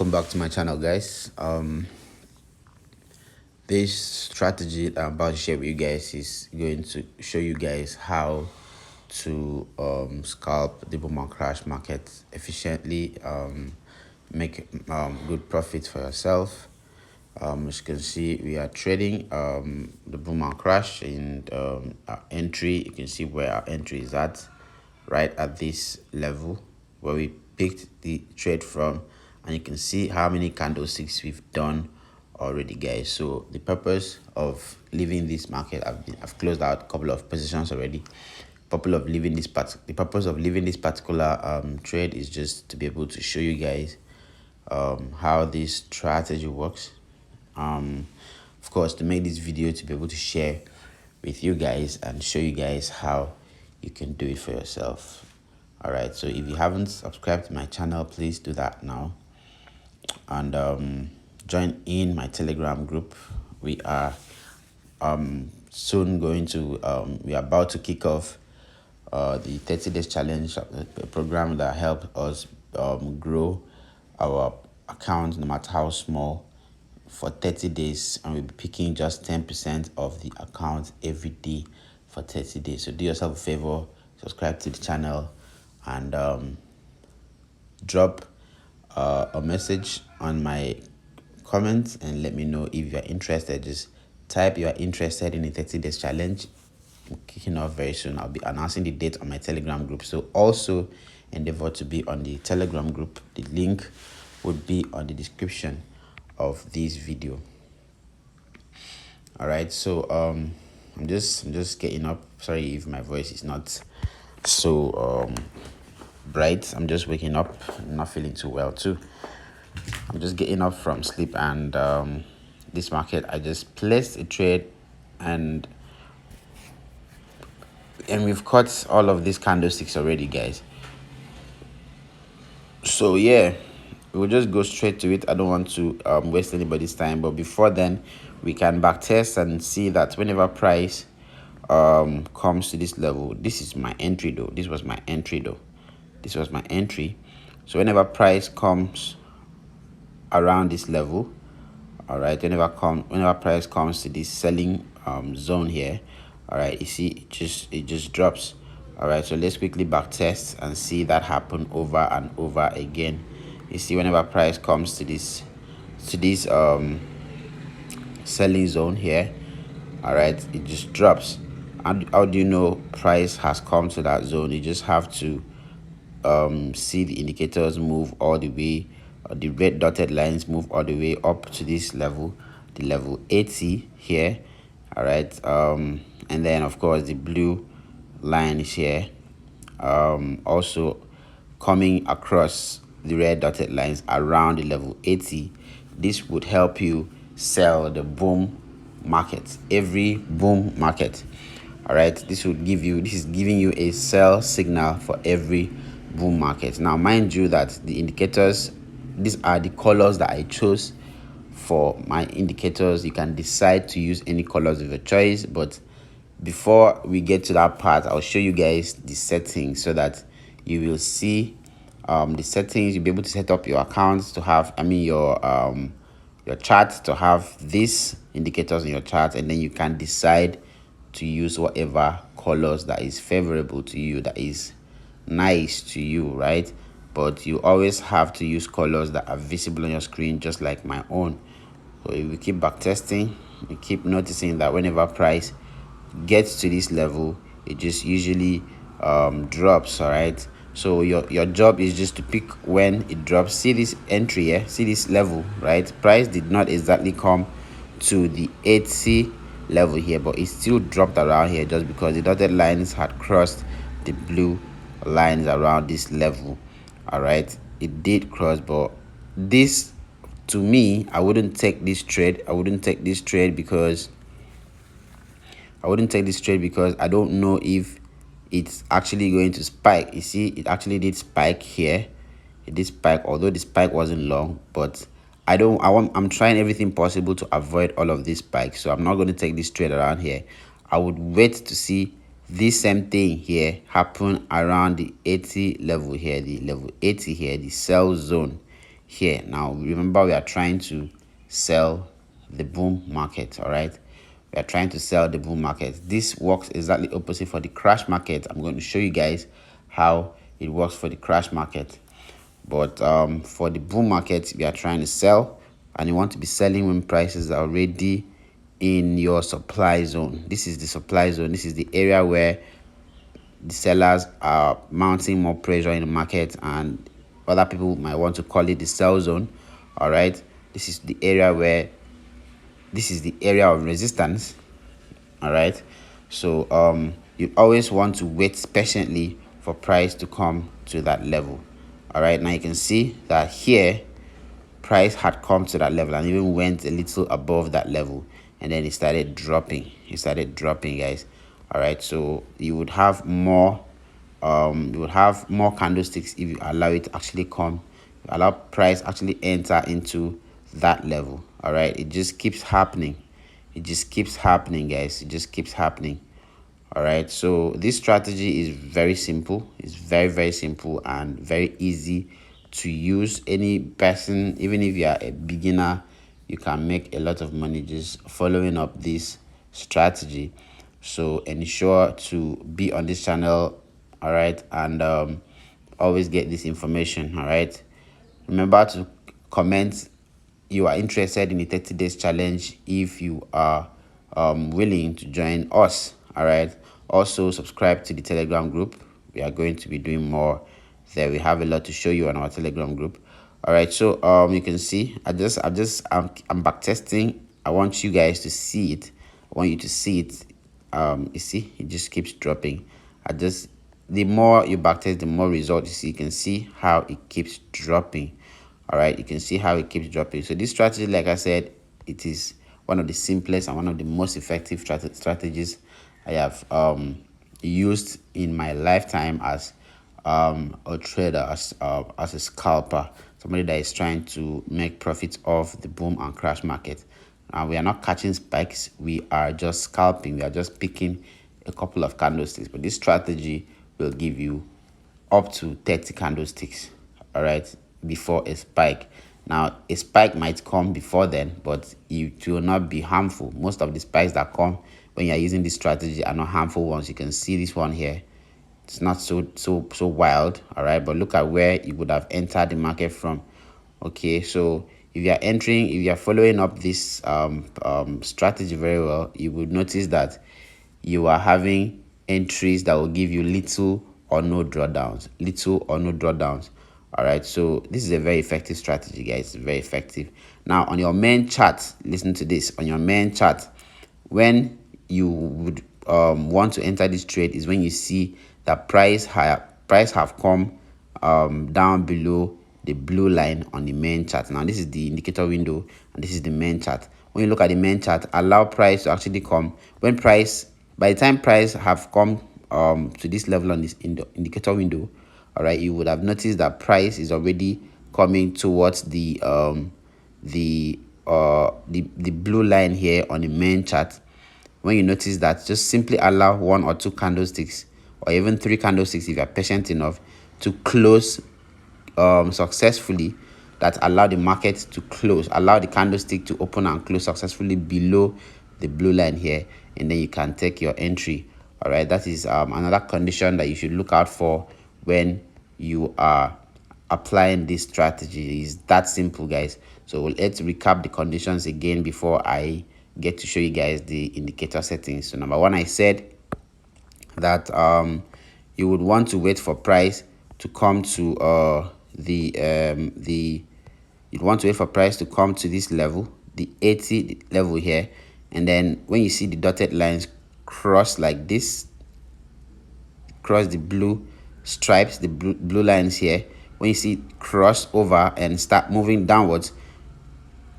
welcome back to my channel, guys. This strategy that I'm about to share with you guys is going to show you guys how to scalp the boom and crash market efficiently, make good profits for yourself. As you can see, we are trading the boom and crash in our entry. You can see where our entry is at, right at this level where we picked the trade from, and you can see how many candlesticks we've done already, guys. So the purpose of leaving this market, I've closed out a couple of positions already. The purpose of leaving this particular trade is just to be able to show you guys how this strategy works. Of course, to make this video to be able to share with you guys and show you guys how you can do it for yourself. All right, so if you haven't subscribed to my channel, please do that now, and join in my Telegram group. We are soon going to we are about to kick off the 30 days challenge, a program that helps us grow our account, no matter how small, for 30 days, and we'll be picking just 10% of the account every day for 30 days. So do yourself a favor, subscribe to the channel, and drop a message on my comments and let me know if you're interested. Just type you are interested in the 30 days challenge. I'm kicking off very soon. I'll be announcing the date on my Telegram group, so also endeavor to be on the Telegram group. The link would be on the description of this video. All right, so I'm just getting up. Sorry if my voice is not so bright. I'm just waking up. I'm not feeling too well too. I'm just getting up from sleep, and this market, I just placed a trade, and we've caught all of these candlesticks already, guys. So yeah, we'll just go straight to it. I don't want to waste anybody's time, but before then, we can backtest and see that whenever price comes to this level, this is my entry though. This was my entry. So whenever price comes around this level, all right, whenever price comes to this selling zone here, all right, you see it just drops. All right, so let's quickly back test and see that happen over and over again. You see, whenever price comes to this selling zone here, all right, it just drops. And how do you know price has come to that zone? You just have to see the indicators move all the way, the red dotted lines move all the way up to this level, the level 80 here. All right, and then of course the blue line is here, also coming across the red dotted lines around the level 80. This would help you sell the boom market, every boom market. All right, this is giving you a sell signal for every boom market. Now mind you that the indicators, these are the colors that I chose for my indicators. You can decide to use any colors of your choice, but before we get to that part, I'll show you guys the settings so that you will see the settings. You'll be able to set up your accounts to have, your chart to have these indicators in your chart, and then you can decide to use whatever colors that is favorable to you, that is nice to you, right? But you always have to use colors that are visible on your screen, just like my own. So if we keep back testing, we keep noticing that whenever price gets to this level, it just usually drops. All right, so your job is just to pick when it drops. See this entry here, see this level, right? Price did not exactly come to the 80 level here, but it still dropped around here just because the dotted lines had crossed the blue lines around this level. All right, it did cross, but this, to me, I wouldn't take this trade. I wouldn't take this trade because I don't know if it's actually going to spike. You see, it actually did spike here. It did spike, although the spike wasn't long, but I'm trying everything possible to avoid all of these spikes, so I'm not going to take this trade around here. I would wait to see this same thing here happen around the 80 level here, the level 80 here, the sell zone here. Now remember, we are trying to sell the boom market. All right, we are trying to sell the bull market. This works exactly opposite for the crash market. I'm going to show you guys how it works for the crash market. But for the bull market, we are trying to sell, and you want to be selling when prices are already in your supply zone. This is the supply zone. This is the area where the sellers are mounting more pressure in the market, and other people might want to call it the sell zone. All right, this is the area of resistance. All right, so you always want to wait patiently for price to come to that level. All right, now you can see that here price had come to that level and even went a little above that level, and then it started dropping. Guys. All right, so you would have more candlesticks if you allow it to actually come, allow price actually enter into that level. All right, it just keeps happening. Guys. It just keeps happening. All right, so this strategy is very simple. It's very, very simple and very easy to use. Any person, even if you are a beginner, you can make a lot of money just following up this strategy. So ensure to be on this channel. All right, and always get this information. All right, remember to comment you are interested in the 30 days challenge if you are willing to join us. All right, also subscribe to the Telegram group. We are going to be doing more there. We have a lot to show you on our Telegram group. All right, so you can see I'm back testing. I want you guys to see it. I want you to see it. You see it just keeps dropping. The more you backtest, the more results you see. You can see how it keeps dropping. All right, you can see how it keeps dropping. So this strategy, like I said, it is one of the simplest and one of the most effective strategies I have used in my lifetime as a trader, as a scalper, somebody that is trying to make profits off the boom and crash market. We are not catching spikes, we are just scalping. We are just picking a couple of candlesticks, but this strategy will give you up to 30 candlesticks, all right, before a spike. Now a spike might come before then, but it will not be harmful. Most of the spikes that come when you're using this strategy are not harmful ones. You can see this one here, it's not so wild. All right, but look at where you would have entered the market from. Okay, so if you are following up this strategy very well, you would notice that you are having entries that will give you little or no drawdowns. All right, so this is a very effective strategy, guys. Very effective. Now on your main chart, listen to this. On your main chart, when you would want to enter this trade is when you see that price have come down below the blue line on the main chart. Now this is the indicator window and this is the main chart. When you look at the main chart, allow price to actually come. By the time price have come to this level on this indicator window, all right, you would have noticed that price is already coming towards the blue line here on the main chart. When you notice that, just simply allow 1 or 2 candlesticks or even 3 candlesticks if you are patient enough to close successfully, that allow the market to close, allow the candlestick to open and close successfully below the blue line here, and then you can take your entry. All right, that is another condition that you should look out for when you are applying this strategy. Is that simple, guys. So let's recap the conditions again before I get to show you guys the indicator settings. So number one, I said that you would want to wait for price to come to you'd want to wait for price to come to this level, the 80 level here, and then when you see the dotted lines cross like this, cross the blue stripes, the blue lines here, when you see it cross over and start moving downwards,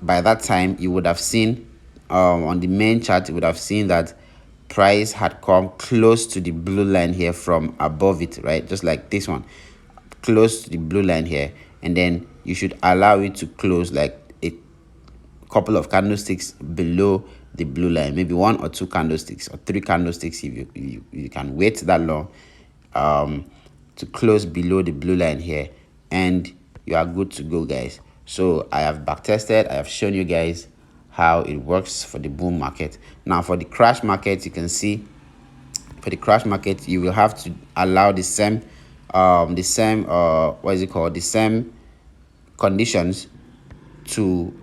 by that time you would have seen on the main chart, you would have seen that price had come close to the blue line here from above it, right? Just like this one, close to the blue line here, and then you should allow it to close like a couple of candlesticks below the blue line, maybe 1 or 2 candlesticks or 3 candlesticks if you can wait that long to close below the blue line here, and you are good to go, guys. So I have backtested. I have shown you guys how it works for the boom market. Now for the crash market, you can see for the crash market you will have to allow the same what is it called, the same conditions to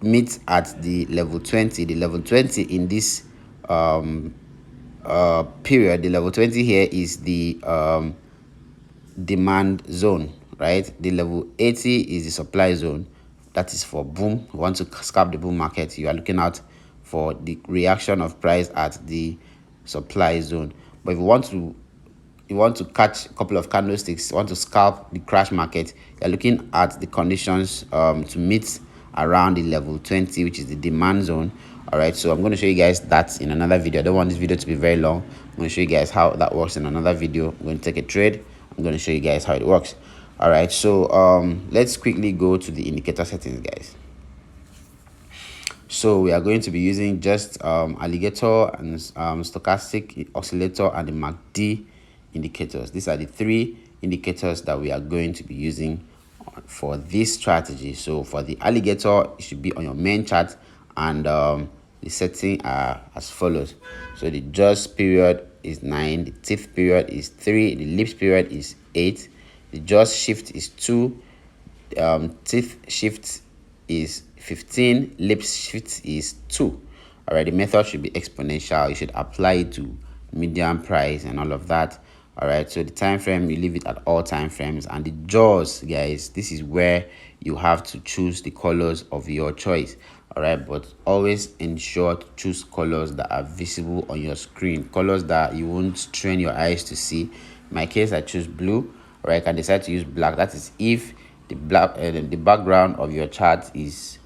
meet at the level 20. The level 20 in this period, the level 20 here is the demand zone, right? The level 80 is the supply zone. That is for boom. You want to scalp the boom market, you are looking out for the reaction of price at the supply zone. But if you want to catch a couple of candlesticks, you want to scalp the crash market, you're looking at the conditions to meet around the level 20, which is the demand zone. All right, so I'm going to show you guys that in another video. I don't want this video to be very long. I'm going to show you guys how that works in another video. I'm going to take a trade. I'm going to show you guys how it works. All right, so let's quickly go to the indicator settings, guys. So we are going to be using just alligator and stochastic oscillator and the MACD indicators. These are the three indicators that we are going to be using for this strategy. So for the alligator, it should be on your main chart, and the setting are as follows. So the just period is 9, the teeth period is 3, the lips period is 8, the just shift is 2, teeth shift is 15, lips shift is 2. All right, the method should be exponential. You should apply it to median price and all of that. All right, so the time frame, you leave it at all time frames. And the jaws, guys, this is where you have to choose the colors of your choice. All right, but always ensure to choose colors that are visible on your screen, colors that you won't strain your eyes to see. In my case, I choose blue. Or I can decide to use black. That is if the background of your chart is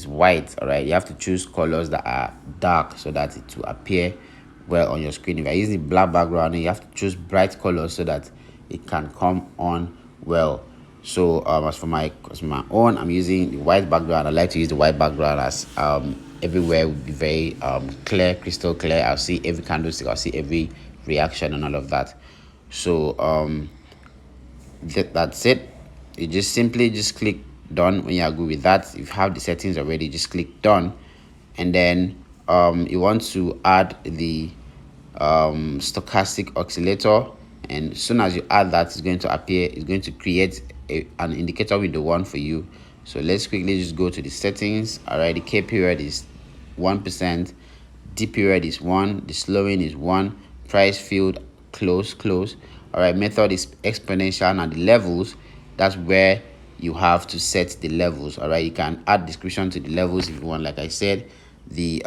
white. All right, you have to choose colors that are dark so that it will appear well on your screen. If I use the black background, you have to choose bright colors so that it can come on well. So as for my own, I'm using the white background. I like to use the white background as everywhere will be very clear, crystal clear. I'll see every candlestick, I'll see every reaction and all of that. So that's it. You just simply click done when you agree with that. If you have the settings already, just click done, and then you want to add the stochastic oscillator, and as soon as you add that, it's going to appear, it's going to create an indicator window one for you. So let's quickly just go to the settings. All right, the K period is 1%, D period is 1, the slowing is 1, price field close. All right, method is exponential, and the levels, that's where you have to set the levels. All right, you can add description to the levels if you want. Like I said, the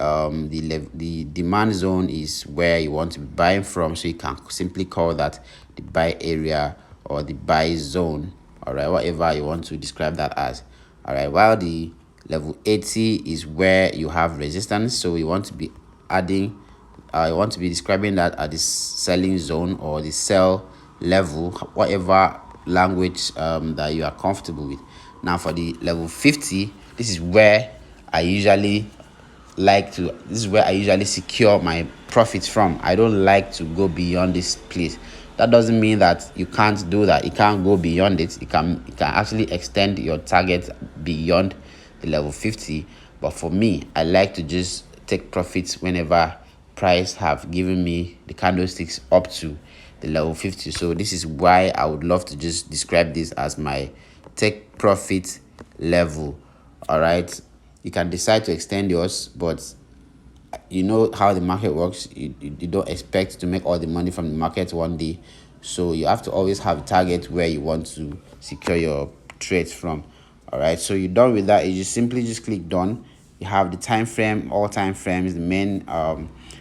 demand zone is where you want to be buying from, so you can simply call that the buy area or the buy zone. All right, whatever you want to describe that as. All right, while the level 80 is where you have resistance, so you want to be adding you want to be describing that at the selling zone or the sell level, whatever language that you are comfortable with. Now for the level 50, this is where I usually secure my profits from. I don't like to go beyond this place. That doesn't mean that you can't do that. You can't go beyond it. You can actually extend your target beyond the level 50. But for me, I like to just take profits whenever price have given me the candlesticks up to the level 50. So this is why I would love to just describe this as my take profit level. All right, you can decide to extend yours, but you know how the market works. You don't expect to make all the money from the market one day, so you have to always have a target where you want to secure your trades from. All right, so you're done with that. You just simply click done. You have the time frame, all time frames, the main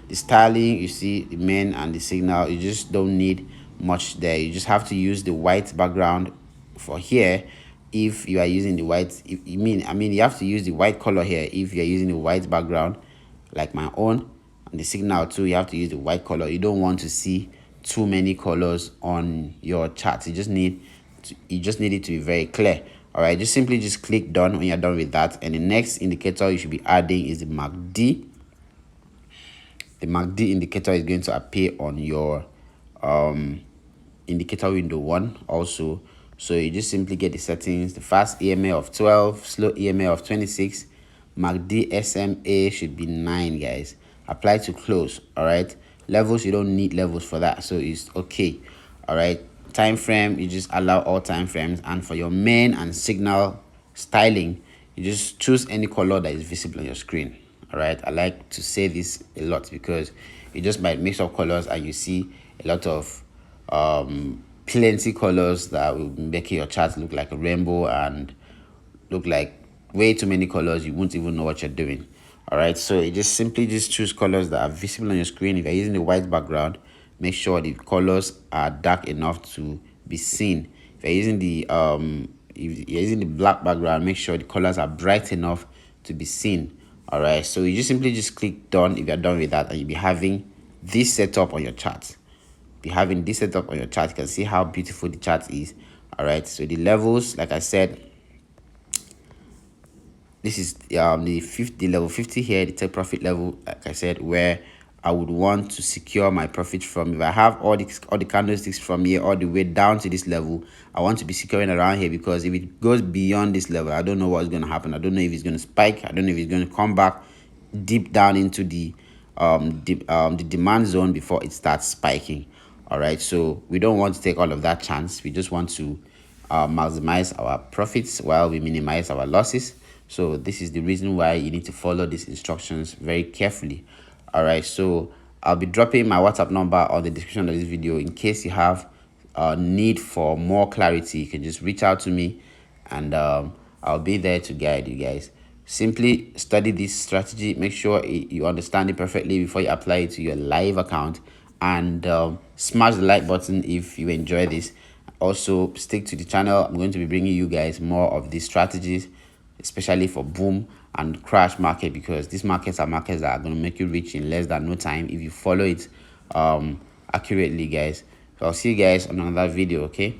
the styling, you see the main and the signal. You just don't need much there. You just have to use the white background for here if you are using the white. You have to use the white color here if you're using the white background like my own, and the signal too, you have to use the white color. You don't want to see too many colors on your chart. You just need it to be very clear. All right, just simply click done when you're done with that, and the next indicator you should be adding is the MACD. The MACD indicator is going to appear on your indicator window one also. So you just simply get the settings: the fast EMA of 12, slow EMA of 26, MACD SMA should be 9, guys. Apply to close. All right, levels, you don't need levels for that, so it's okay. All right, time frame, you just allow all time frames. And for your main and signal styling, you just choose any color that is visible on your screen. All right, I like to say this a lot because you just might mix up colors and you see a lot of plenty colors that will make your chart look like a rainbow and look like way too many colors. You won't even know what you're doing. All right, so you just simply just choose colors that are visible on your screen. If you're using the white background, make sure the colors are dark enough to be seen. If you're using the black background, make sure the colors are bright enough to be seen. All right, so you just simply just click done if you're done with that, and you'll be having this setup on your chart. You can see how beautiful the chart is. All right, so the levels, like I said, this is the level 50 here, the take profit level, like I said, where I would want to secure my profit from. If I have all the candlesticks from here all the way down to this level, I want to be securing around here, because if it goes beyond this level, I don't know what's going to happen. I don't know if it's going to spike. I don't know if it's going to come back deep down into the demand zone before it starts spiking. All right, so we don't want to take all of that chance. We just want to maximize our profits while we minimize our losses. So this is the reason why you need to follow these instructions very carefully. All right, so I'll be dropping my WhatsApp number on the description of this video. In case you have need for more clarity, you can just reach out to me, and I'll be there to guide you guys. Simply study this strategy. Make sure you understand it perfectly before you apply it to your live account, and smash the like button if you enjoy this. Also, stick to the channel. I'm going to be bringing you guys more of these strategies, especially for boom and crash market, because these markets are markets that are going to make you rich in less than no time if you follow it accurately, guys. So I'll see you guys on another video. Okay.